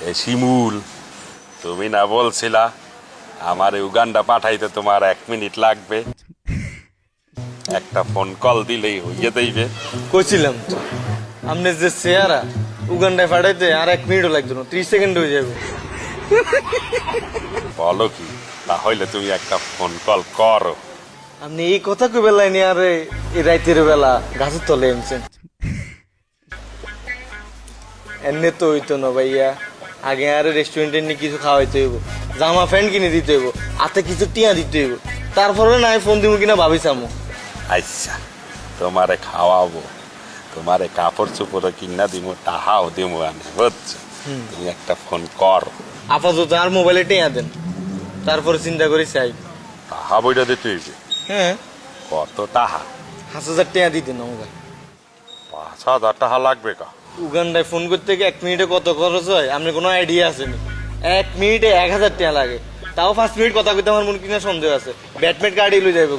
এ শিমুল, তুমি না বলছিলা আমার উগান্ডা পাঠাইতে তোমার 1 মিনিট লাগবে? একটা ফোন কল দিলেই হইয়ে দেইবে। কইছিলাম তো আপনি যে চেহারা উগান্ডায় পাঠাইতে আর 1 মিনিটও লাগতো না, 30 সেকেন্ড হয়ে যাবে। বলো কি, তাহলে তুমি একটা ফোন কল করো। আপনি এই কথা কই বেলায় নিয়ে আরে এই রাইতের বেলা গাছের তলে এনেছেন? এমনি তো হইতো না ভাইয়া, আগে আরে রেস্টুরেন্টে নিয়ে কিছু খাওয়াইতে হইব, জামা প্যান্ট কিনে দিতে হইব, হাতে কিছু টিয়া দিতে হইব, তারপরে না ফোন দিব কিনা ভাবিসামু। আচ্ছা, তোমারে খাওয়াবো, তোমারে কাপড় চোপড় কিনা দিব, তাহাও দিব আনে, বুঝছো? তুমি একটা ফোন করো। আপাতত আর মোবাইলে টিয়া দেন, তারপরে চিন্তা করি চাই। তাহা বইটা দিতে হইবে। হ্যাঁ, কত টাহা? 5,000 টাকা দিতেন আমাকে। 5,000 টাকা লাগবে কা? উগান্ডায় ফোন করতে গিয়ে 1 মিনিটে কত খরচ হয় আপনার কোনো আইডিয়া আছে নি? 1 মিনিটে 1,000 টাকা লাগে, তাও 5 মিনিট কথা কইতে আমার মনে কিনা সন্দেহ আছে। ব্যাটমেট গাড়ি লই যাইব।